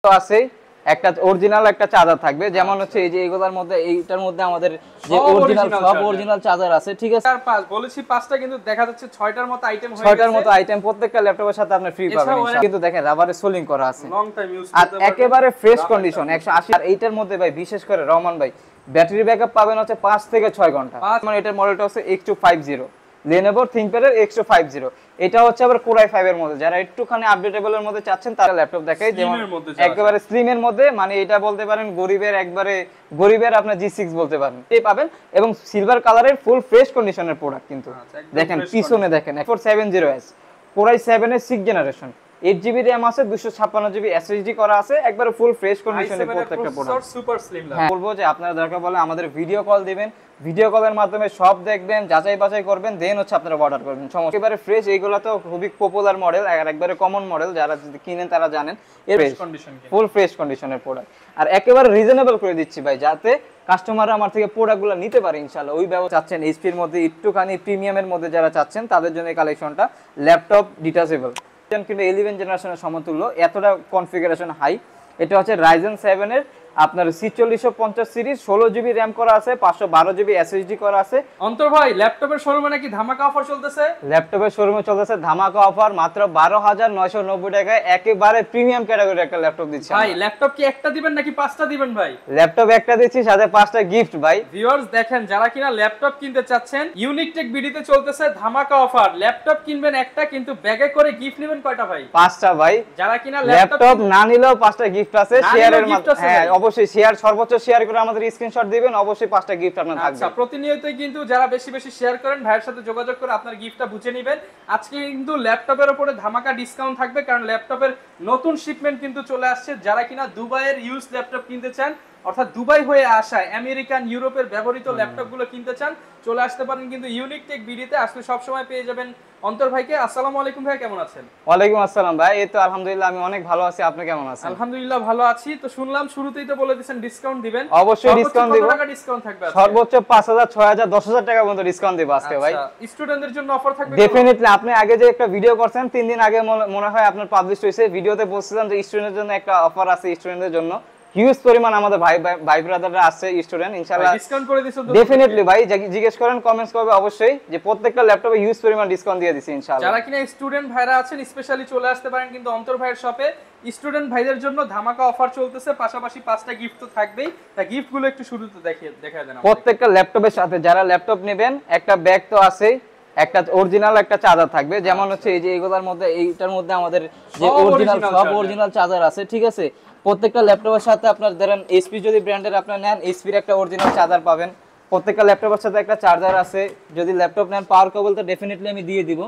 তো আছে একটা অরিজিনাল একটা চার্জার থাকবে, যেমন হচ্ছে এই যে এগুলোর মধ্যে এইটার মধ্যে আমাদের যে অরিজিনাল সব অরিজিনাল চার্জার আছে, ঠিক আছে। আর পাঁচ বলেছি পাঁচটা, কিন্তু দেখা যাচ্ছে 6টার মতো আইটেম হয়ে গেছে। 6টার মতো আইটেম প্রত্যেকটা ল্যাপটপের সাথে আপনি ফ্রি পাবেন ইনশাআল্লাহ। কিন্তু দেখেন রাবারে সোলিং করা আছে, লং টাইম ইউজ আর করতে পারবেন, একেবারে ফ্রেশ কন্ডিশন 180। আর এইটার মধ্যে ভাই বিশেষ করে রহমান ভাই ব্যাটারি ব্যাকআপ পাবেন হচ্ছে 5 থেকে 6 ঘন্টা। মানে এটার মডেলটা হচ্ছে X250 Lenovo ThinkPad এর X250। এটা হচ্ছে আবার Core i5 এর মধ্যে, যারা একটুখানি আপডেটেবল এর মধ্যে চাচ্ছেন তারা ল্যাপটপ দেখাই, যেমন একেবারে স্লিম এর মধ্যে, মানে এটা বলতে পারেন গরিবের আপনার G6 বলতে পারেন, এই পাবেন। এবং সিলভার কালারের ফুল ফ্রেশ কন্ডিশনের প্রোডাক্ট কিন্তু দেখেন পিছনে দেখেন 470S Core i7 এর 6th জেনারেশন, 8GB RAM আছে, 256GB SSD করা আছে, একবারে ফুল ফ্রেশ কন্ডিশনে প্রত্যেকটা প্রোডাক্ট সুপার স্লিম। বলবো যে আপনারা দরকার বলে আমাদের ভিডিও কল দিবেন, ভিডিও কলের মাধ্যমে সব দেখবেন, যাচাই বাছাই করবেন, দেন হচ্ছে আপনারা অর্ডার করবেন। সমস্যা একেবারে ফ্রেশ, এইগুলো তো খুবই পপুলার মডেল আর একবারে কমন মডেল, যারা যদি কিনেন তারা জানেন এর ফুল ফ্রেশ কন্ডিশনের প্রোডাক্ট। আর একেবারে রিজনেবল করে দিচ্ছি ভাই, যাতে কাস্টমাররা আমার থেকে প্রোডাক্টগুলো নিতে পারে ইনশাআল্লাহ। ওই ব্যবস্থা চাচ্ছেন এইচপির মধ্যে একটুখানি প্রিমিয়ামের মধ্যে যারা চাচ্ছেন তাদের জন্য এই কালেকশনটা, ল্যাপটপ ডিটাচেবল কিন্তু 11 জেনারেশনের সমতুল্য, এতটা কনফিগারেশন হাই। এটা হচ্ছে Ryzen 7 এর আপনার C4050 সিরিজ, 16GB RAM করা আছে, 512GB SSD করা আছে। অন্তর ভাই ল্যাপটপের শোরুমে নাকি ধামাকা অফার চলতেছে? ল্যাপটপের শোরুমে চলতেছে ধামাকা অফার, মাত্র 12,990 টাকায় একেবারে প্রিমিয়াম ক্যাটাগরির একটা ল্যাপটপ দিচ্ছি ভাই। ল্যাপটপ কি একটা দিবেন নাকি 5টা দিবেন ভাই? ল্যাপটপ একটা দিচ্ছি, সাথে 5টা গিফট ভাই। ভিউয়ার্স দেখেন, যারা কিনা ল্যাপটপ কিনতে চাচ্ছেন, ইউনিক টেক বিডিতে চলতেছে ধামাকা অফার। ল্যাপটপ কিনবেন একটা, কিন্তু ব্যাগে করে গিফট নেবেন কয়টা ভাই? 5টা ভাই। যারা কিনা ল্যাপটপ না নিলেও 5টা গিফট আছে শেয়ারের মাধ্যমে। হ্যাঁ অবশ্যই শেয়ার, সর্বোচ্চ শেয়ার করে আমাদের স্ক্রিনশট দিবেন, অবশ্যই 5টা গিফট আপনার থাকবে। আচ্ছা, প্রতিনিয়তই কিন্তু যারা বেশি বেশি শেয়ার করেন ভাইয়ের সাথে যোগাযোগ করে আপনার গিফটটা বুঝে নেবেন। আজকে কিন্তু ল্যাপটপের উপরে ধামাকা ডিসকাউন্ট থাকবে, কারণ ল্যাপটপের নতুন শিপমেন্ট কিন্তু চলে আসছে। যারা কিনা দুবাইয়ের ইউজ ল্যাপটপ কিনতে চান, অর্থাৎ দুবাই হয়ে আসা আমেরিকান ইউরোপের ব্যবহৃত ল্যাপটপগুলো কিনতে চান, চলে আসতে পারেন কিন্তু ইউনিক টেক বিডিতে। আসলে সব সময় পেয়ে যাবেন অন্তর ভাইকে। আসসালামু আলাইকুম ভাই, কেমন আছেন? ওয়ালাইকুম আসসালাম ভাই, এই তো আলহামদুলিল্লাহ আমি অনেক ভালো আছি, আপনি কেমন আছেন? আলহামদুলিল্লাহ ভালো আছি। তো শুনলাম শুরুতেই তো বলে দিয়েছেন ডিসকাউন্ট দিবেন। অবশ্যই ডিসকাউন্ট দিব। কত টাকা ডিসকাউন্ট থাকবে? সর্বোচ্চ 5,000, 6,000, 10,000 টাকা পর্যন্ত ডিসকাউন্ট দিব আজকে ভাই। আচ্ছা, স্টুডেন্টদের জন্য অফার থাকবে ডেফিনেটলি। আপনি আগে যে একটা ভিডিও করছেন 3 দিন আগে মনে হয় আপনার পাবলিশ হয়েছে, ভিডিওতে বলছিলাম যে স্টুডেন্টদের জন্য একটা অফার আছে, স্টুডেন্টদের জন্য হিউজ পরিমাণ আমাদের ভাই ব্রাদাররা আছে স্টুডেন্ট, ইনশাআল্লাহ ডিসকাউন্ট করে দিছো তো? ডেফিনেটলি ভাই, জিজ্ঞেস করেন, কমেন্টস করবে অবশ্যই, যে প্রত্যেকটা ল্যাপটপে হিউজ পরিমাণ ডিসকাউন্ট দিয়ে দিছি ইনশাআল্লাহ। যারা কিনা স্টুডেন্ট ভাইরা আছেন স্পেশালি চলে আসতে পারেন কিন্তু অন্তর ভাইয়ের শপে। স্টুডেন্ট ভাইদের জন্য ধামাকা অফার চলতেছে, পাশাপাশি 5টা গিফট তো থাকবেই। তা গিফটগুলো একটু শুরুতে দেখায় দেন। প্রত্যেকটা ল্যাপটপের সাথে যারা ল্যাপটপ নেবেন একটা ব্যাগ তো আছেই, একটা অরিজিনাল একটা চার্জার থাকবে, যেমন হচ্ছে এই যে এগুলোর মধ্যে, এইটার মধ্যে আমাদের যে অরিজিনাল চার্জার আছে, ঠিক আছে। প্রত্যেকটা ল্যাপটপের সাথে আপনার ধরেন এইচপি যদি ব্র্যান্ডের আপনার নেন, এইচপির একটা অরিজিনাল চার্জার পাবেন। প্রত্যেকটা ল্যাপটপের সাথে একটা চার্জার আছে। যদি ল্যাপটপ নেন পাওয়ার কেবল তো ডেফিনেটলি আমি দিয়ে দিব,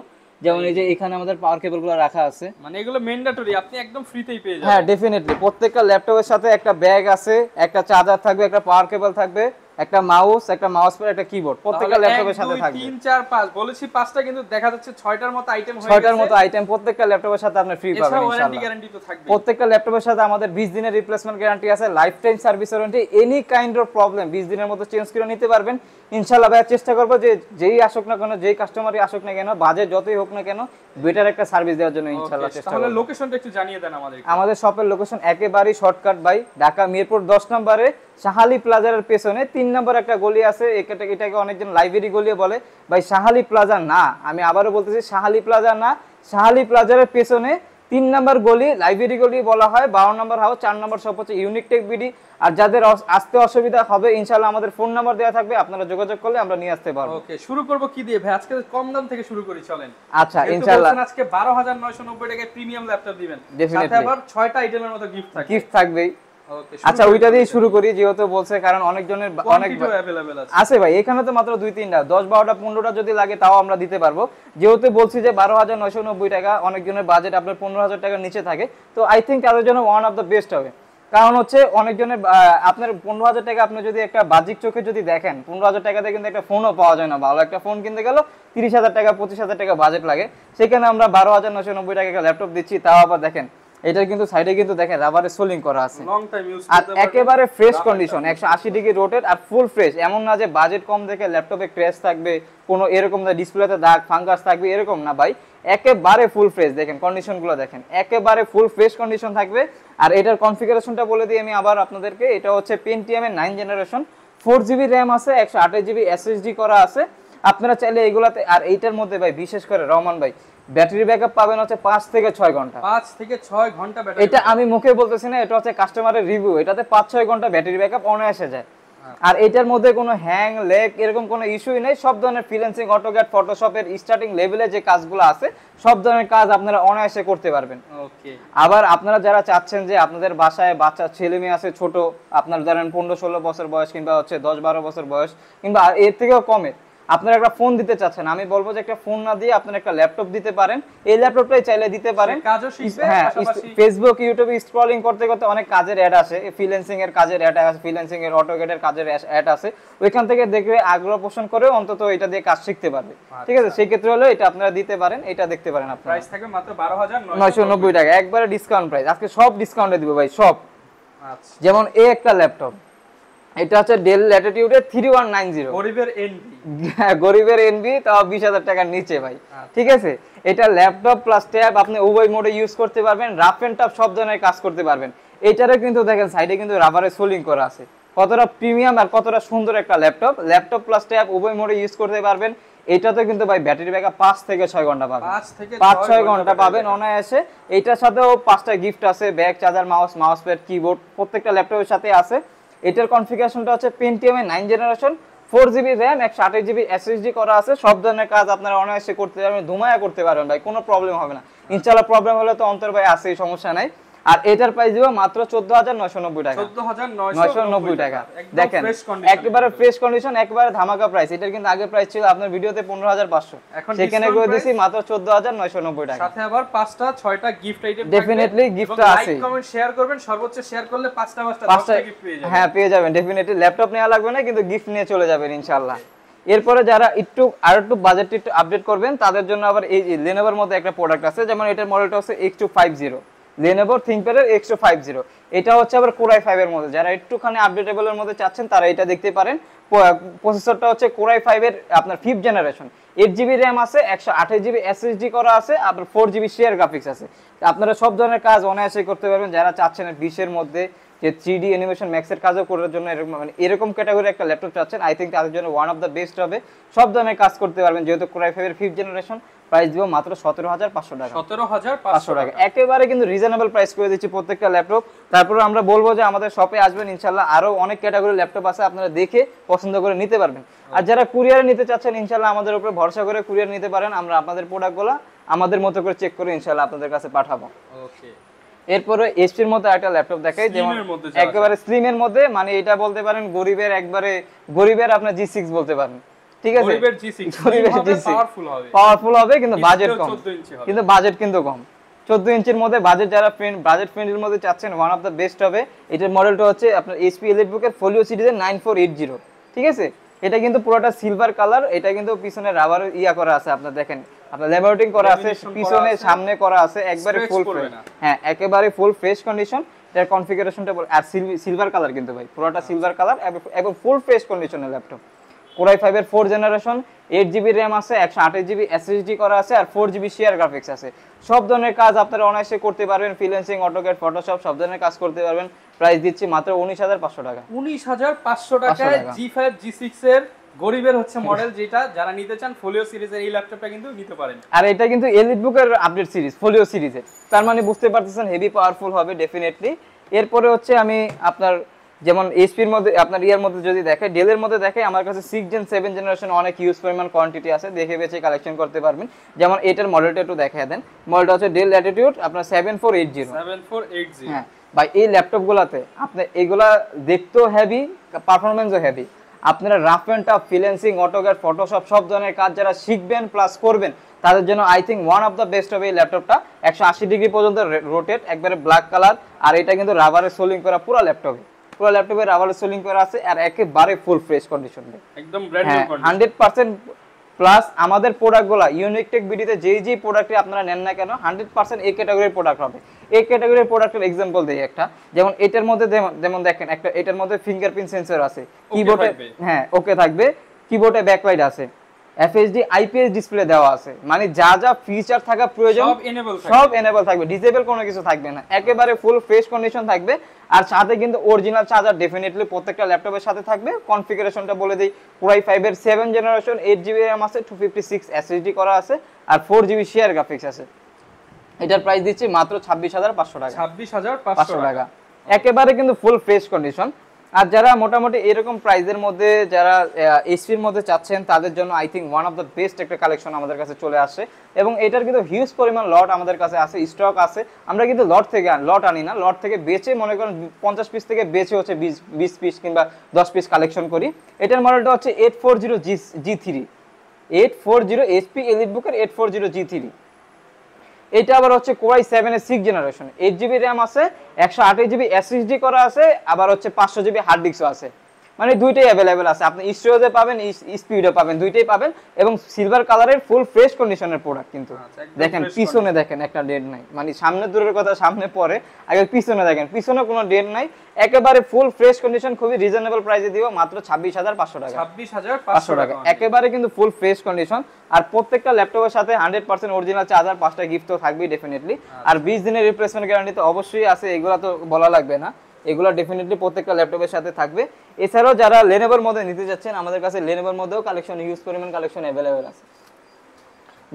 যেমন এই যে এখানে আমাদের পাওয়ার কেবলগুলো রাখা আছে, মানে এগুলো ম্যান্ডেটরি, আপনি একদম ফ্রিতেই পেয়ে যাবেন। হ্যাঁ ডেফিনেটলি। প্রত্যেকটা ল্যাপটপের সাথে একটা ব্যাগ আছে, একটা চার্জার থাকবে, একটা পাওয়ার কেবল থাকবে, একটা মাউস, একটা মাউস প্যাড, একটা কিবোর্ড প্রত্যেকটা ল্যাপটপের সাথে থাকবে। 3 4 5 বলেছি 5টা, কিন্তু দেখা যাচ্ছে 6টার মতো আইটেম হয়ে গেছে। 6টার মতো আইটেম প্রত্যেকটা ল্যাপটপের সাথে আপনি ফ্রি পাবেন ইনশাআল্লাহ। ওয়ারেন্টি গ্যারান্টি তো থাকবে। প্রত্যেকটা ল্যাপটপের সাথে আমাদের 20 দিনের রিপ্লেসমেন্ট গ্যারান্টি আছে, life time service warranty. Any kind of problem 20 দিনের মধ্যে চেঞ্জ করে নিতে পারবেন ইনশাআল্লাহ। ভাই চেষ্টা করব যে যেই আসুক না কেন, যেই কাস্টমারই আসুক না কেন, বাজেট যতই হোক না কেন, বেটার একটা সার্ভিস দেওয়ার জন্য ইনশাআল্লাহ চেষ্টা করব। তাহলে লোকেশনটা একটু জানিয়ে দেন আমাদের। আমাদের শপের লোকেশন একেবারেই শর্টকাট ভাই, ঢাকা মিরপুর 10 নম্বরে শাহালি প্লাজার পেছনে 3 নম্বর একটা গলি আছে, এটাকে অনেকজন লাইব্রেরি গলি বলে ভাই। শাহালি প্লাজা না, আমি আবারও বলতেছি শাহালি প্লাজা না, শাহালি প্লাজার পেছনে 3 নম্বর গলি, লাইব্রেরি গলি বলা হয়। 12 নম্বর হাউস, 4 নম্বর শপ হচ্ছে ইউনিক টেক বিডি। আর যাদের আসতে অসুবিধা হবে ইনশাআল্লাহ আমাদের ফোন নাম্বার দেওয়া থাকবে, আপনারা যোগাযোগ করলে আমরা নিয়ে আসতে পারবো। ওকে, শুরু করব কি দিয়ে ভাই? আজকে কম দাম থেকে শুরু করি চলেন। আচ্ছা ইনশাআল্লাহ আজকে 12,990 টাকায় প্রিমিয়াম ল্যাপটপ দিবেন, সাথে আবার 6টা আইটেমের মতো গিফট থাকবে। গিফট থাকবেই। আচ্ছা ওইটা দিয়ে শুরু করি যেহেতু বলছে, কারণ অনেকজনের অনেক আছে ভাই। এখানে তো মাত্র 2-3টা, 10 12টা 15টা যদি লাগে তাও আমরা দিতে পারবো। যেহেতু বলছি যে 12,990 টাকা, অনেকজনের বাজেট আপনার 15,000 টাকার নিচে থাকে, তো আই থিঙ্ক তাদের জন্য ওয়ান অফ দ্য বেস্ট হবে। কারণ হচ্ছে অনেকজনের আপনার 15,000 টাকা আপনি যদি একটা বাহ্যিক চোখে যদি দেখেন, 15,000 টাকাতে কিন্তু একটা ফোনও পাওয়া যায় না। ভালো একটা ফোন কিনতে গেল 30,000 টাকা 25,000 টাকা বাজেট লাগে, সেখানে আমরা 12,990 টাকা ল্যাপটপ দিচ্ছি। তাও আবার দেখেন এটার কিন্তু সাইডে কিন্তু দেখেন রাবারে সোলিং করা আছে, লং টাইম ইউজ আর একেবারে ফ্রেশ কন্ডিশন, 180 ডিগ্রি রোটেট আর ফুল ফ্রেশ। এমন না যে বাজেট কম দেখে ল্যাপটপে ক্র্যাশ থাকবে, কোনো এরকম না ডিসপ্লেতে দাগ ফাঙ্গাস থাকবে, এরকম না ভাই। একেবারে ফুল ফ্রেশ, দেখেন কন্ডিশনগুলো দেখেন, একেবারে ফুল ফ্রেশ কন্ডিশন থাকবে। আর এটার কনফিগারেশনটা বলে দিই আমি আবার আপনাদেরকে, এটা হচ্ছে Pentium এর 9 জেনারেশন, 4GB র্যাম আছে, 128GB SSD করা আছে। আপনারা চাইলে এগুলাতে, আর এইটার মধ্যে ভাই বিশেষ করে রহমান ভাই ব্যাটারি ব্যাকআপ পাবেন হচ্ছে 5 থেকে 6 ঘন্টা। 5 থেকে 6 ঘন্টা ব্যাটারি, এটা আমি মুখে বলতেছি না, এটা হচ্ছে কাস্টমারের রিভিউ। এটাতে 5-6 ঘন্টা ব্যাটারি ব্যাকআপ অনায়াসে যায়। আর এটার মধ্যে কোনো হ্যাং লেগ এরকম কোনো ইস্যুই নেই। সব ধরনের ফ্রিল্যান্সিং, অটোক্যাড, ফটোশপের স্টার্টিং লেভেলে যে কাজগুলো আছে সব ধরনের কাজ আপনারা অনায়াসে করতে পারবেন। ওকে। আবার আপনারা যারা চাচ্ছেন যে আপনাদের বাসায় বাচ্চা ছেলে মেয়ে আছে ছোট, আপনার ধরেন 15-16 বছর বয়স কিংবা হচ্ছে 10-12 বছর বয়স কিংবা এর থেকেও কমে, আপনারা একটা ফোন দিতে চাচ্ছেন, আমি বলবো যে একটা ফোন না দিয়ে আপনারা একটা ল্যাপটপ দিতে পারেন। এই ল্যাপটপটাই চাইলে দিতে পারেন। কাজও শিখবে, হ্যাঁ, পাশাপাশি ফেসবুক ইউটিউবে স্ক্রলিং করতে করতে অনেক কাজের অ্যাড আসে, ফ্রিল্যান্সিং এর কাজের অ্যাড আছে, ফ্রিল্যান্সিং এর অটোক্যাডের কাজের অ্যাড আছে, ওইখান থেকে দেখবে আগ্রহ পোষণ করে অন্তত এটা দিয়ে কাজ শিখতে পারবে। ঠিক আছে, সেই ক্ষেত্রে হলে এটা আপনারা দিতে পারেন, এটা দেখতে পারেন। আপনারা প্রাইস থাকবে মাত্র 12,990 টাকা, একবারে ডিসকাউন্ট প্রাইস। আজকে সব ডিসকাউন্টে দিব ভাই, সব। আচ্ছা, যেমন এই একটা ল্যাপটপ, এটা হচ্ছে ডেল ল্যাটিটিউডের 3190, গরিবের এনভি, গরিবের এনভি, তাও 20,000 টাকার নিচে ভাই। ঠিক আছে, এটা ল্যাপটপ প্লাস ট্যাব, আপনি উভয় মোডে ইউজ করতে পারবেন, রাফ এন্ড টাফ সব ধরনের কাজ করতে পারবেন। এটারে কিন্তু দেখেন সাইডে কিন্তু রাবারের সোলিং করা আছে, কতটা প্রিমিয়াম আর কতটা সুন্দর একটা ল্যাপটপ। ল্যাপটপ প্লাস ট্যাব উভয় মোডে ইউজ করতে পারবেন। এটাতে কিন্তু ভাই ব্যাটারি ব্যাকআপ 5 থেকে 6 ঘন্টা পাবেন, 5-6 ঘন্টা পাবেন অনায়াসে। এইটার সাথেও 5টা গিফট আছে, bag, charger, mouse pad, keyboard, প্রত্যেকটা ল্যাপটপের সাথে আছে। এটার কনফিগারেশনটা হচ্ছে Pentium এর 9 generation, 4GB RAM, 128GB SSD করা আছে। সব ধরনের কাজ আপনারা অনায়াসে করতে পারবেন, ধুমায়া করতে পারবেন ভাই, কোনো প্রবলেম হবে না ইনশাআল্লাহ। প্রবলেম হলে তো অন্তর ভাই আছেই, সমস্যা নাই। আর এটার প্রাইস দিব মাত্র 14,990 টাকা, 14,990 টাকা। দেখেন একেবারে ফ্রেশ কন্ডিশন, একেবারে ধামাকা প্রাইস। এটার কিন্তু আগে প্রাইস ছিল আপনার ভিডিওতে 15,500, সেখানে করে দিয়েছি মাত্র 14,990 টাকা। সাথে আবার 5টা-6টা গিফট আইটেম ডেফিনেটলি গিফট আছে। লাইক কমেন্ট শেয়ার করবেন, সর্বোচ্চ শেয়ার করলে 5টা গিফট পেয়ে যাবেন। হ্যাঁ, পেয়ে যাবেন ডেফিনেটলি। ল্যাপটপ নেওয়া লাগবে না, কিন্তু গিফট নিয়ে চলে যাবেন ইনশাআল্লাহ। এরপরে যারা একটু বাজেট একটু আপডেট করবেন তাদের জন্য আবার এই Lenovoর মধ্যে একটা প্রোডাক্ট আছে, যেমন এটার মডেলটা হচ্ছে X250, Lenovo ThinkPad এর X250। এটা হচ্ছে আবার Core i5 এর মধ্যে, যারা একটুখানি আপডেটেবলের মধ্যে চাচ্ছেন তারা এটা দেখতে পারেন। প্রসেসরটা হচ্ছে Core i5 এর আপনার 5th জেনারেশন, 8GB র্যাম আছে, 128GB SSD করা আছে, আপনার 4GB শেয়ার গ্রাফিক্স আছে। আপনারা সব ধরনের কাজ অনায়াসে করতে পারবেন। যারা চাচ্ছেন 20-এর মধ্যে যে 3D অ্যানিমেশন ম্যাক্সের কাজও করার জন্য এরকম ক্যাটাগরি একটা ল্যাপটপ চাচ্ছেন, আই থিঙ্ক তাদের জন্য ওয়ান অফ দ্য বেস্ট হবে। সব ধরনের কাজ করতে পারবেন, যেহেতু Core i5 এর 5th জেনারেশন। প্রাইস দিব মাত্র 17,500 টাকা, 17,500 টাকা, একেবারে কিন্তু রিজনেবল প্রাইস করে দিচ্ছি প্রত্যেকটা ল্যাপটপ। তারপরে আমরা বলবো যে আমাদের শপে আসবেন ইনশাআল্লাহ, আরো অনেক ক্যাটাগরি ল্যাপটপ আছে, আপনারা দেখে পছন্দ করে নিতে পারবেন। আর যারা কুরিয়ারে নিতে চাচ্ছেন ইনশাআল্লাহ আমাদের উপরে ভরসা করে কুরিয়ার নিতে পারেন, আমরা আপনাদের প্রোডাক্টগুলো আমাদের মতো করে চেক করে ইনশাআল্লাহ আপনাদের কাছে পাঠাবো। ওকে। এরপরে এসপির মধ্যে একটা ল্যাপটপ দেখাই, যেমন একেবারে স্লিমের মধ্যে, মানে এটা বলতে পারেন গরিবের, একবারে গরিবের আপনার G6 বলতে পারেন। ঠিক আছে, গরিবের G6 পাওয়ারফুল হবে, কিন্তু বাজেট কম, কিন্তু বাজেট কিন্তু কম। 14 ইঞ্চির মধ্যে বাজেট, যারা বাজেট ফ্রেন্ডলির মধ্যে চাচ্ছেন ওয়ান অফ দ্য বেস্ট হবে। এটার মডেলটা হচ্ছে আপনার HP এলিটবুকের ফোলিও সিরিজের 9480। ঠিক আছে, এটা কিন্তু পুরোটা সিলভার কালার, এটা কিন্তু পিছনে রাবার ইয়া করা আছে, আপনারা দেখেন, আপনার ল্যামিনেটিং করা আছে, পিছনে সামনে করা আছে, একবারে ফুল ফ্রেশ। হ্যাঁ, একেবারে ফুল ফ্রেশ কন্ডিশন। এর কনফিগারেশনটা আর সিলভার কালার কিন্তু ভাই, পুরোটা সিলভার কালার এবং ফুল ফ্রেশ কন্ডিশনের ল্যাপটপ। Core i5 এর 4th জেনারেশন, 8GB র্যাম আছে, 128GB SSD করা আছে, আর 4GB শেয়ার গ্রাফিক্স আছে। সব ধরনের কাজ আপনারা অনায়াসে করতে পারবেন, ফ্রিল্যান্সিং, অটোক্যাড, ফটোশপ সব ধরনের কাজ করতে পারবেন। প্রাইস দিচ্ছি মাত্র 19,500 টাকা, 19,500 টাকায় G5 G6 এর গরিবের হচ্ছে মডেল, যেটা যারা নিতে চান ফোলিও সিরিজের এই ল্যাপটপটা কিন্তু নিতে পারেন। আর এটা কিন্তু এলিটবুকের আপডেট সিরিজ, ফোলিও সিরিজের, তার মানে বুঝতে পারতেছেন হেভি পাওয়ারফুল হবে ডেফিনেটলি। এরপরে হচ্ছে আমি আপনার যেমন এসপির মধ্যে আপনার ইয়ার মধ্যে যদি দেখে, ডেলের মধ্যে দেখে, আমার কাছে 6 Gen 7 জেনারেশন অনেক ইউজ পরিমাণ কোয়ান্টিটি আছে, দেখে বেছে কালেকশন করতে পারবেন। যেমন এটার মডেলটা একটু দেখায় দেন, মডেলটা হচ্ছে ডেল ল্যাটিটিউড আপনার 7480। হ্যাঁ ভাই, এই ল্যাপটপগুলোতে আপনি এগুলা দেখতেও হেভি, পারফরমেন্সও হেভি। আপনারা rough and tough freelancing, AutoCAD, Photoshop সব ধরনের কাজ যারা শিখবেন প্লাস করবেন তাদের জন্য I think one of the best হবে এই ল্যাপটপটা। 180 ডিগ্রি পর্যন্ত রোটেট, একবারে ব্ল্যাক কালার, আর এটা কিন্তু রাবারের সোলিং করা পুরো ল্যাপটপে, পুরো ল্যাপটপে রাবারের সোলিং করা আছে, আর একেবারে ফুল ফ্রেশ কন্ডিশন, একদম ব্র্যান্ড নিউ কন্ডিশন 100%। প্লাস আমাদের প্রোডাক্টগুলো ইউনিক টেক বিডিতে যেই প্রোডাক্টই আপনারা নেন না কেন 100% এই ক্যাটাগরির প্রোডাক্ট হবে। এই ক্যাটাগরির প্রোডাক্টের एग्जांपल দেই একটা, যেমন এটার মধ্যে যেমন দেখেন একটা, এটার মধ্যে ফিঙ্গারপ্রিন্ট সেন্সর আছে, কিবোর্ডে হ্যাঁ ওকে থাকবে, কিবোর্ডে ব্যাকলাইট আছে, এফএইচডি আইপিএস ডিসপ্লে দেওয়া আছে, মানে যা যা ফিচার থাকা প্রয়োজন সব এনেবল থাকবে, ডিসেবল কোনো কিছু থাকবে না, একেবারে ফুল ফ্রেশ কন্ডিশন থাকবে। আর সাথে কিন্তু অরিজিনাল চার্জার ডেফিনেটলি প্রত্যেকটা ল্যাপটপের সাথে থাকবে। কনফিগারেশনটা বলে দিই, Core i5 এর 7 জেনারেশন, 8GB RAM আছে, 256 SSD করা আছে, আর 4GB শেয়ার গ্রাফিক্স আছে। এটার প্রাইস দিচ্ছি মাত্র 26,500 টাকা। 26,500 টাকা, একেবারে কিন্তু ফুল ফ্রেশ কন্ডিশন। আর যারা মোটামুটি এরকম প্রাইসের মধ্যে যারা এইচপির মধ্যে চাচ্ছেন তাদের জন্য I think one of the best একটা কালেকশন আমাদের কাছে চলে আসে, এবং এটার কিন্তু হিউজ পরিমাণ লট আমাদের কাছে আছে, স্টক আছে। আমরা কিন্তু লট আনি না, লট থেকে বেচে মনে করেন 50 পিস থেকে বেচে হচ্ছে 20 পিস কিংবা 10 পিস কালেকশন করি। এটার মডেলটা হচ্ছে 840G3, 840 HP এলিটবুকের 840G3। এটা আবার হচ্ছে Core i7 এর 6 জেনারেশন, 8GB RAM আছে, 128GB SSD করা আছে, আবার হচ্ছে 500GB হার্ড ডিস্কও আছে, মানে দুইটাই অ্যাভেলেবেল আছে। আপনি স্টোরেজে পাবেন, স্পিডও পাবেন, দুইটাই পাবেন, এবং সিলভার কালারের ফুল ফ্রেশ কন্ডিশনের প্রোডাক্ট। কিন্তু দেখেন পিছনে দেখেন একটা ডেট নাই, মানে সামনে দূরের কথা সামনে পরে, আগে পিছনে দেখেন, পিছনে কোনো ডেট নাই, একেবারে ফুল ফ্রেশ কন্ডিশন, খুবই রিজনেবল প্রাইসে দিব মাত্র 26,500 টাকা। 26,500 টাকা, একেবারে কিন্তু ফুল ফ্রেশ কন্ডিশন। আর প্রত্যেকটা ল্যাপটপের সাথে 100% অরিজিনাল চার্জার, 5টা গিফট তো থাকবেই ডেফিনেটলি। আর 20 দিনের রিপ্লেসমেন্ট গ্যারান্টি তো অবশ্যই আছে, এগুলো তো বলা লাগবে না, এগুলো ডেফিনেটলি প্রত্যেকটা ল্যাপটপের সাথে থাকবে। এছাড়াও যারা লেনোভোর মধ্যে নিতে যাচ্ছেন, আমাদের কাছে লেনোভোর মধ্যেও কালেকশন, হিউজ পরিমাণ কালেকশন অ্যাভেলেবেল আছে।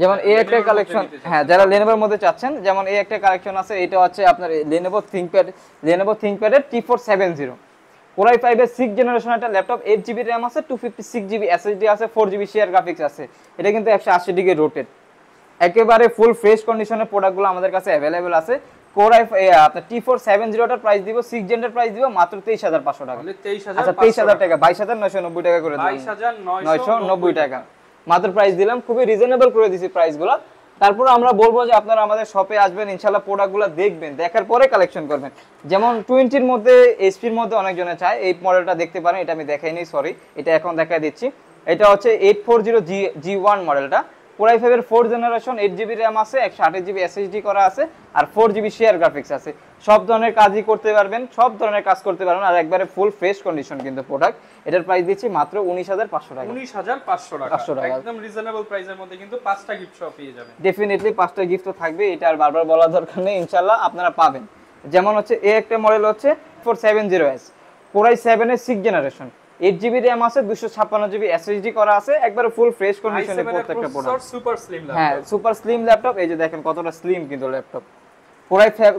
যেমন এই একটা কালেকশন, হ্যাঁ যারা লেনোভোর মধ্যে চাচ্ছেন, যেমন এই একটা কালেকশন আছে, এটা হচ্ছে আপনার লেনোভো থিংকপ্যাড এর T470, Core i5 এর 6 জেনারেশন একটা ল্যাপটপ, 8GB RAM আছে, 256GB SSD আছে, 4GB শেয়ার গ্রাফিক্স আছে। এটা কিন্তু 180 ডিগ্রি রোটেট, একেবারে ফুল ফ্রেশ কন্ডিশনের প্রোডাক্টগুলো আমাদের কাছে অ্যাভেলেবেল আছে। Core i5 আপনার T470 টার প্রাইস দিব, 6 জেনের প্রাইস দিব মাত্র 23,500 টাকা। আচ্ছা 23,000 টাকা, 22,990 টাকা করে দিলাম, 22,990 টাকা মাত্র প্রাইস দিলাম, খুবই রিজনেবল করে দিছি প্রাইসগুলো। তারপর আমরা বলবো যে আপনারা আমাদের শপে আসবেন, ইনশাআল্লাহ প্রোডাক্টগুলো দেখবেন, দেখার পরে কালেকশন করবেন। যেমন 20 মধ্যে, এইচপির মধ্যে অনেকজনে চায়, এই মডেলটা দেখতে পারেন, এটা আমি দেখাইনি, সরি, এটা এখন দেখাই দিচ্ছি। এটা হচ্ছে 840G1 মডেলটা, Core i5 এর 4 জেনারেশন, 8GB RAM আছে, 128GB SSD করা আছে, আর 4GB শেয়ার গ্রাফিক্স আছে। সব ধরনের কাজই করতে পারবেন, সব ধরনের কাজ করতে পারবেন, আর একবারে ফুল ফ্রেশ কন্ডিশন কিন্তু প্রোডাক্ট। এটার প্রাইস দিচ্ছি মাত্র 19,500 টাকা। 19,500 টাকা, একদম রিজনেবল প্রাইসের মধ্যে কিন্তু 5টা গিফট সহ পেয়ে যাবেন। ডেফিনেটলি 5টা গিফট তো থাকবে, এটা আর বারবার বলার দরকার নেই, ইনশাআল্লাহ আপনারা পাবেন। যেমন হচ্ছে এই একটা মডেল হচ্ছে 470S, Core i7 এর 6 জেনারেশন, 8GB RAM আছে, 256GB SSD করা আছে, একবারে ফুল ফ্রেশ কন্ডিশনে প্রত্যেকটা প্রোডাক্ট। সুপার স্লিম ল্যাপটপ, হ্যাঁ সুপার স্লিম ল্যাপটপ, এই যে দেখেন কতটা স্লিম কিন্তু ল্যাপটপ।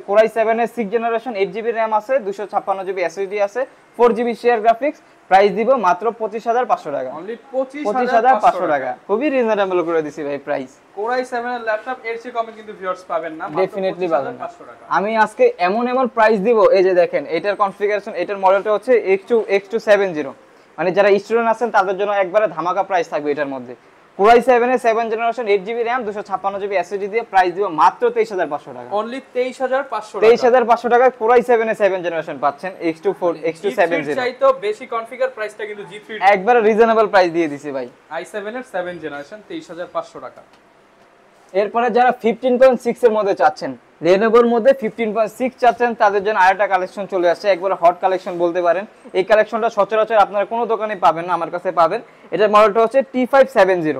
Core i7 এর 6 জেনারেশন, 8GB RAM আছে, 256GB SSD আছে, 4GB শেয়ার গ্রাফিক্স। প্রাইস দিব মাত্র 25,500 টাকা, অনলি 25,500 টাকা, খুবই রিজনেবল করে দিছি ভাই প্রাইস। Core i7 এর ল্যাপটপ এর চেয়ে কমে কিন্তু ভিউয়ার্স পাবেন না, মাত্র ডেফিনেটলি পাবেন না। 25,500 টাকা। আমি আজকে এমন প্রাইস দিব, এই যে দেখেন এটার কনফিগারেশন, এটার মডেলটা হচ্ছে X270, মানে যারা স্টুডেন্ট আছেন তাদের জন্য একবারে ধামাকা প্রাইস থাকবে এটার মধ্যে। Core i7 এর 7 generation, 8GB RAM, 256GB SSD দিয়ে প্রাইস দিব মাত্র 23,500 টাকা, অনলি 23,500 টাকা। 23,500 টাকায় Core i7 এর 7 জেনারেশন পাচ্ছেন, X270 চাইতো বেশি কনফিগার প্রাইসটা কিন্তু G3 একবারে রিজনেবল প্রাইস দিয়ে দিছি ভাই। i7 এর 7 জেনারেশন 23,500 টাকা। এরপরে যারা 15.6 এর মধ্যে চাচ্ছেন, লেনোভোর মধ্যে 15.6 চাচ্ছেন, তাদের জন্য আরেকটা কালেকশন চলে আসছে, একবারে হট কালেকশন বলতে পারেন। এই কালেকশনটা সচরাচর আপনারা কোনো দোকানে পাবেন না, আমার কাছে পাবেন। এটার মডেলটা হচ্ছে T570,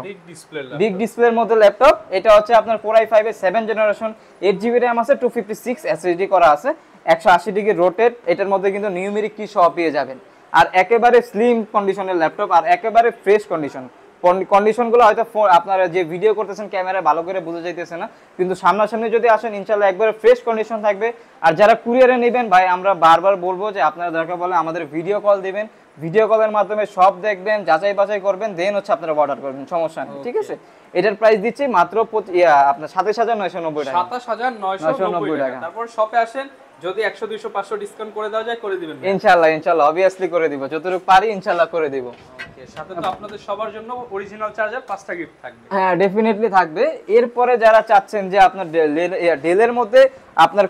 বিগ ডিসপ্লের মধ্যে ল্যাপটপ। এটা হচ্ছে আপনার Core i5 এর 7 জেনারেশন, 8GB RAM আছে, 256 SSD করা আছে, 180 ডিগ্রি রোটেট। এটার মধ্যে কিন্তু নিউমেরিক কি সহ পেয়ে যাবেন, আর একেবারে স্লিম কন্ডিশনের ল্যাপটপ, আর একেবারে ফ্রেশ কন্ডিশনগুলো হয়তো আপনারা যে ভিডিও করতেছেন ক্যামেরায় ভালো করে বোঝা যাইতেছে না, কিন্তু সামনাসামনি যদি আসেন ইনশাআল্লাহ একবারে ফ্রেশ কন্ডিশন থাকবে। আর যারা কুরিয়ারে নেবেন ভাই, আমরা বারবার বলবো যে আপনারা দরকার পড়লে আমাদের ভিডিও কল দিবেন, ভিডিও কলের মাধ্যমে সব দেখবেন, যাচাই বাছাই করবেন, দেন হচ্ছে আপনারা অর্ডার করবেন, সমস্যা নেই, ঠিক আছে। এটার প্রাইস দিচ্ছি মাত্র আপনার 27,990 টাকা, 27,990 টাকা। তারপর শপে আসেন, যদি 100 200 500 ডিসকাউন্ট করে দেওয়া যায় করে দিবেন ইনশাআল্লাহ অবভিয়াসলি করে দিব, যতটুকু পারি ইনশাআল্লাহ করে দিব। ওকে, সাথে তো আপনাদের সবার জন্য অরিজিনাল চার্জার 5টা গিফট থাকবে। হ্যাঁ ডেফিনেটলি থাকবে। এরপরে যারা চাচ্ছেন যে আপনার ডেলের মধ্যে আপনার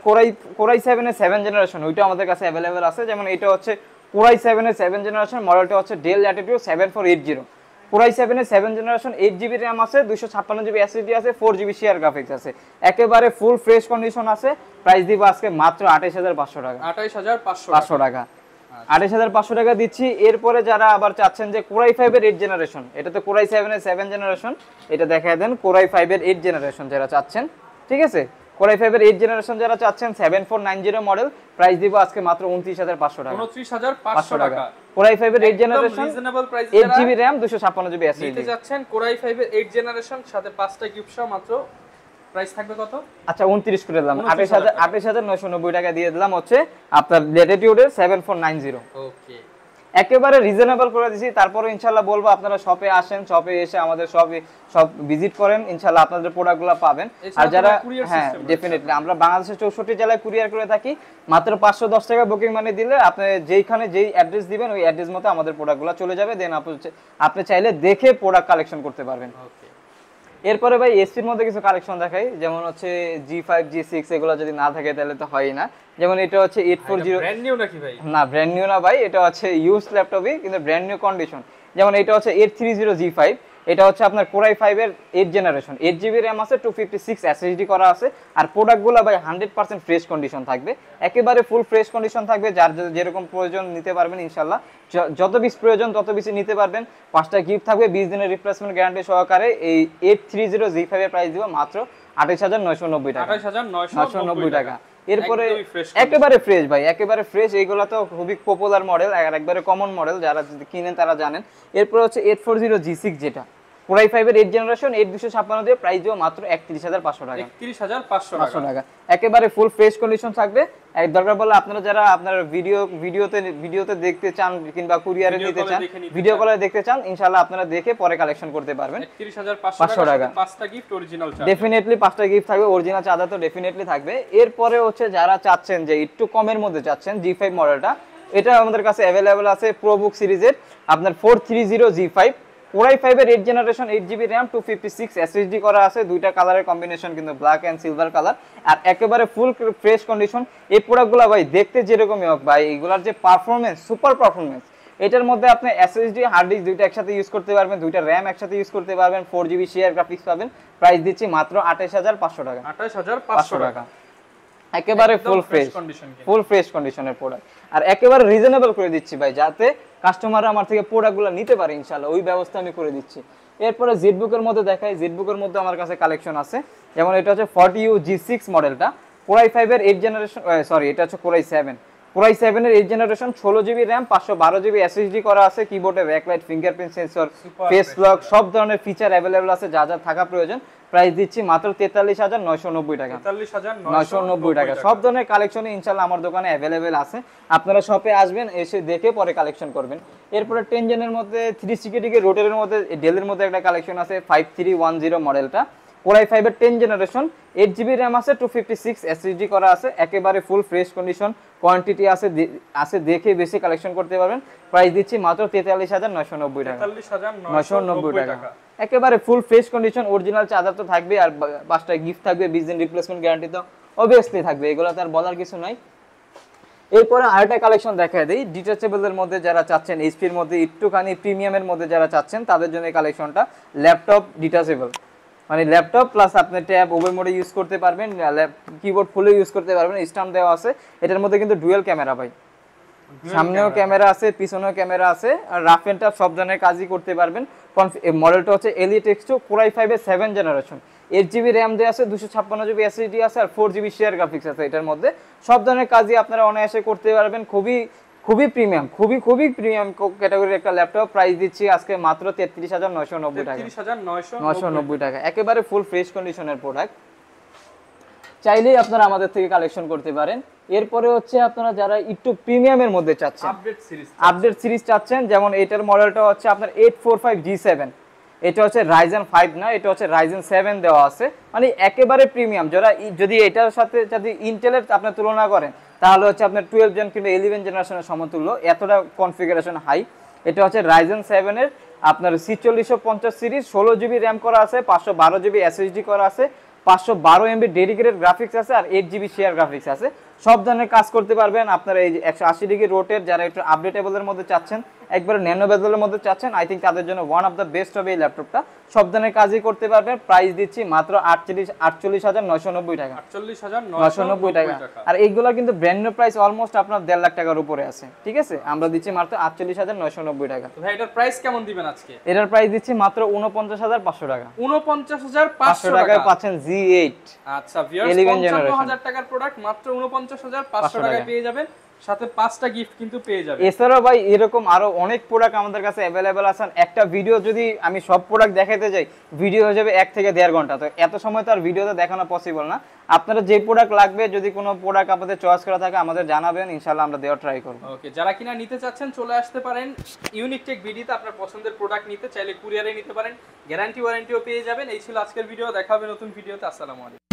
Core i7 এর 7 জেনারেশন, ওইটা আমাদের কাছে অ্যাভেলেবেল আছে। যেমন এটা হচ্ছে Core i7 এর 7 জেনারেশন, মডেলটা হচ্ছে Dell Latitude 7480। Core i7 এর 7 জেনারেশন, 8GB RAM আছে, 256GB SSD আছে, 4GB শেয়ার গ্রাফিক্স আছে, একেবারে ফুল ফ্রেশ কন্ডিশন আছে। প্রাইস দিব আজকে মাত্র 28,500 টাকা, 28,500 টাকা। 28,500 টাকা দিচ্ছি। এরপরে যারা আবার চাচ্ছেন যে কোরাই 5 এর 8 জেনারেশন, এটা তো কোরাই 7 এর 7 জেনারেশন, এটা দেখায় দেন কোরাই 5 এর 8 জেনারেশন যারা চাচ্ছেন, ঠিক আছে, কোরাই 5 এর 8 জেনারেশন যারা চাচ্ছেন 7490 মডেল, প্রাইস দিব আজকে মাত্র 29,500 টাকা। 29,500 টাকা কোরাই 5 এর 8 generation, reasonable price, 8GB RAM 256GB SSD নিতে যাচ্ছেন কোরাই 5 এর 8 জেনারেশন সাথে 5টা গিফট সহ মাত্র প্রাইস থাকবে কত? আচ্ছা 29 করে দিলাম, 28,990 টাকা দিয়ে দিলাম হচ্ছে আপনার ল্যাটিটিউডের 7490। ওকে, একেবারে রিজনেবল করে দিছি। তারপরে ইনশাআল্লাহ বলবো আপনারা শপে আসেন, শপে এসে আমাদের সব ভিজিট করেন, ইনশাআল্লাহ আপনাদের প্রোডাক্টগুলো পাবেন। আর যারা হ্যাঁ ডেফিনেটলি আমরা বাংলাদেশের 64 জেলায় কুরিয়ার করে থাকি, মাত্র 510 টাকা বুকিং মানি দিলে আপনি যেইখানে যেই অ্যাড্রেস দিবেন ওই অ্যাড্রেস মতো আমাদের প্রোডাক্টগুলো চলে যাবে, দেন আপনি চাইলে দেখে প্রোডাক্ট কালেকশন করতে পারবেন। ওকে, এরপরে ভাই এসপির মধ্যে কিছু কালেকশন দেখাই, যেমন হচ্ছে G5 G6 এগুলো যদি না থাকে তাহলে তো হয়ই না। যেমন এটা হচ্ছে 840, ব্র্যান্ড নিউ নাকি ভাই? না ব্র্যান্ড নিউ না ভাই, এটা হচ্ছে ইউজড ল্যাপটপই কিন্তু ব্র্যান্ড নিউ কন্ডিশন। যেমন এটা হচ্ছে 830 G5, এটা হচ্ছে আপনার কোরাই 5 এর 8 জেনারেশন, 8GB RAM আছে, 256 SSD করা আছে। আর প্রোডাক্টগুলো ভাই 100% ফ্রেশ কন্ডিশন থাকবে, একেবারে ফুল ফ্রেশ কন্ডিশন থাকবে। যার যেরকম প্রয়োজন নিতে পারবেন ইনশাআল্লাহ, যত পিস প্রয়োজন তত পিস নিতে পারবেন। 5টা গিফট থাকবে, 20 দিনের রিপ্লেসমেন্ট গ্যারান্টি সহকারে। এই 830 G5 এর প্রাইস দিব মাত্র 28,990 টাকা। 28,990 টাকা। এরপরে একেবারে ফ্রেশ ভাই, একেবারে ফ্রেশ, এইগুলা তো খুবই পপুলার মডেল আর একবারে কমন মডেল, যারা কিনেন তারা জানেন। এরপর হচ্ছে 840 G6, যেটা কোরাই 5 এর 8 জেনারেশন, 8256 দিয়ে প্রাইস দিব মাত্র 31,500 টাকা। 31,500 টাকা একেবারে ফুল ফ্রেশ কন্ডিশন থাকবে। এক দরকার বলে আপনারা যারা আপনার ভিডিওতে দেখতে চান কিংবা কুরিয়ারে নিতে চান, ভিডিও কলে দেখতে চান, ইনশাআল্লাহ আপনারা দেখে পরে কালেকশন করতে পারবেন। 31,500 টাকা, 5টা গিফট অরিজিনাল চার্জার, ডেফিনেটলি 5টা গিফট থাকবে, অরিজিনাল চার্জার তো ডেফিনেটলি থাকবে। এরপরে হচ্ছে যারা চাচ্ছেন যে একটু কমের মধ্যে চাচ্ছেন G5 মডেলটা, এটা আমাদের কাছে অ্যাভেলেবল আছে প্রোবুক সিরিজের আপনার 430 G5, কোরাই 5 এর 8 জেনারেশন, 8GB RAM 256 SSD করা আছে। দুইটা কালারের কম্বিনেশন কিন্তু ব্ল্যাক এন্ড সিলভার কালার, আর একেবারে ফুল ফ্রেশ কন্ডিশন। এই প্রোডাক্টগুলো ভাই দেখতে যেরকমই হোক ভাই, এগুলার যে পারফরমেন্স, সুপার পারফরমেন্স। এটার মধ্যে আপনি SSD হার্ড ডিস্ক দুইটা একসাথে ইউজ করতে পারবেন, দুইটা RAM একসাথে ইউজ করতে পারবেন, 4GB শেয়ার গ্রাফিক্স পাবেন। প্রাইস দিচ্ছি মাত্র 28,500 টাকা। 28,500 টাকা, একেবারে ফুল ফ্রেশ কন্ডিশনের প্রোডাক্ট, আর একেবারে রিজনেবল করে দিচ্ছি ভাই, যাতে কাস্টমাররা আমার থেকে প্রোডাক্টগুলো নিতে পারে ইনশাআল্লাহ, ওই ব্যবস্থা আমি করে দিচ্ছি। এরপরে জেটবুকের মধ্যে দেখাই, জেটবুকের মধ্যে আমার কাছে কালেকশন আছে। যেমন এটা হচ্ছে 40U G6 মডেলটা, কোরাই 5 এর 8 জেনারেশন, সরি এটা হচ্ছে কোরাই 7 এর 8 generation, 16GB RAM 512GB SSD করা আছে। কিবোর্ডে backlight, fingerprint sensor, face lock, সব ধরনের ফিচার অ্যাভেলেবল আছে যা যা থাকা প্রয়োজন। প্রাইস দিচ্ছি মাত্র 43,990 টাকা। 43,990 টাকা। সব ধরনের কালেকশন ইনশাআল্লাহ আমার দোকানে অ্যাভেলেবেল আছে, আপনারা শপে আসবেন, এসে দেখে পরে কালেকশন করবেন। এরপরে 10 জেনের মধ্যে 360 রোটের মধ্যে ডেলের মধ্যে একটা কালেকশন আছে 5310 মডেলটা, কোরাই 5 এর 10 জেনারেশন, 8GB RAM আছে, 256 SSD করা আছে। একেবারে ফুল ফ্রেশ কন্ডিশন, কোয়ান্টিটি আছে দেখে বেশি কালেকশন করতে পারবেন। প্রাইস দিচ্ছি মাত্র 43,990 টাকা। 43,990 টাকা। একেবারে full fresh condition, original charger তো থাকবে, আর 5টা গিফট থাকবে, 20 দিন রিপ্লেসমেন্ট গ্যারান্টি তো অবভিয়াসলি থাকবে, এগুলো তো আর বলার কিছু নাই। এরপরে আরেকটা কালেকশন দেখায় দেই, ডিটাচেবলের মধ্যে যারা চাচ্ছেন, এইচপির মধ্যে একটুখানি প্রিমিয়ামের মধ্যে যারা চাচ্ছেন, তাদের জন্য এই কালেকশনটা ল্যাপটপ ডিটাচেবল, মানে ল্যাপটপ প্লাস আপনি ট্যাব উভয় মোডে ইউজ করতে পারবেন, কিবোর্ড ফুলে ইউজ করতে পারবেন, স্ট্যাম্প দেওয়া আছে। এটার মধ্যে কিন্তু ডুয়াল ক্যামেরা ভাই, সামনেও ক্যামেরা আছে, পিছনেও ক্যামেরা আছে, আর রাফ এন্ড টাফ সব ধরনের কাজই করতে পারবেন। মডেলটা হচ্ছে Elite X2 কোরাই 5 এর 7 জেনারেশন, 8GB RAM দেওয়া আছে, 256GB SSD আছে, আর 4GB শেয়ার গ্রাফিক্স আছে। এটার মধ্যে সব ধরনের কাজই আপনারা অনায়াসে করতে পারবেন। খুবই প্রিমিয়াম, খুবই প্রিমিয়াম ক্যাটাগরির একটা ল্যাপটপ। প্রাইস দিচ্ছি আজকে মাত্র 33,990 টাকা। 33,990 টাকা, একেবারে ফুল ফ্রেশ কন্ডিশনের প্রোডাক্ট, চাইলেই আপনারা আমাদের থেকে কালেকশন করতে পারেন। এরপরে হচ্ছে আপনারা যারা একটু প্রিমিয়ামের মধ্যে চাচ্ছেন, আপডেট সিরিজ চাচ্ছেন, যেমন এটার মডেলটা হচ্ছে আপনার 845 G7, এটা হচ্ছে Ryzen 5 না, এটা হচ্ছে Ryzen 7 দেওয়া আছে, মানে একেবারে প্রিমিয়াম। যারা যদি এটার সাথে যদি ইন্টেলের আপনি তুলনা করেন, তাহলে হচ্ছে আপনার 12 জেন কিংবা 11 জেনারেশনের সমতুল্য, এতটা কনফিগারেশন হাই। এটা হচ্ছে Ryzen 7 এর আপনার C4050 সিরিজ, 16GB RAM করা আছে, 512GB SSD করা আছে, 512 MB ডেডিকেটেড গ্রাফিক্স আছে, আর 8GB শেয়ার গ্রাফিক্স আছে। সব ধরনের কাজ করতে পারবেন। আপনারা এই 180 ডিগ্রি রোটেট যারা একটু আপডেটেবলের মধ্যে চাচ্ছেন, একবারে ন্যানো বেজেলের মধ্যে চাচ্ছেন, আই থিঙ্ক তাদের জন্য ওয়ান অফ দ্য বেস্ট হবে এই ল্যাপটপটা। সব ধরনের কাজই করতে পারবেন। প্রাইস দিচ্ছি মাত্র 48,990 টাকা, 48,990 টাকা। আর এইগুলো কিন্তু ব্র্যান্ড নিউ প্রাইস অলমোস্ট আপনার 1.5 লাখ টাকার উপরে আছে, ঠিক আছে? আমরা দিচ্ছি মাত্র 48,990 টাকা। ভাই এটার প্রাইস কেমন দিবেন আজকে? এটার প্রাইস দিচ্ছি মাত্র 49,500 টাকা। 49,500 টাকায় পাচ্ছেন Z8। আচ্ছা ভিউয়ার্স, 55,000 টাকার প্রোডাক্ট মাত্র 49,500 টাকায় পেয়ে যাবেন, সাথে 5টা গিফট কিন্তু পেয়ে যাবেন। এছাড়াও ভাই এরকম আরো অনেক প্রোডাক্ট আমাদের কাছে অ্যাভেলেবেল আছে। একটা ভিডিও যদি আমি সব প্রোডাক্ট দেখাতে যাই, ভিডিও হয়ে যাবে 1 থেকে 1.5 ঘন্টা। তো এত সময় তো আর ভিডিওতে দেখানো পসিবল না। আপনারা যে প্রোডাক্ট লাগবে, যদি কোনো প্রোডাক্ট আপনাদের চয়েস করা থাকে আমাদের জানাবেন, ইনশাআল্লাহ আমরা দেওয়ার ট্রাই করব। ওকে, যারা কিনা নিতে চাচ্ছেন চলে আসতে পারেন ইউনিক টেক বিডিতে। আপনার পছন্দের প্রোডাক্ট নিতে চাইলে কুরিয়ারে নিতে পারেন, গ্যারান্টি ওয়ারেন্টিও পেয়ে যাবেন। এই ছিল আজকের ভিডিও, দেখা হবে নতুন ভিডিওতে। আসসালামু আলাইকুম।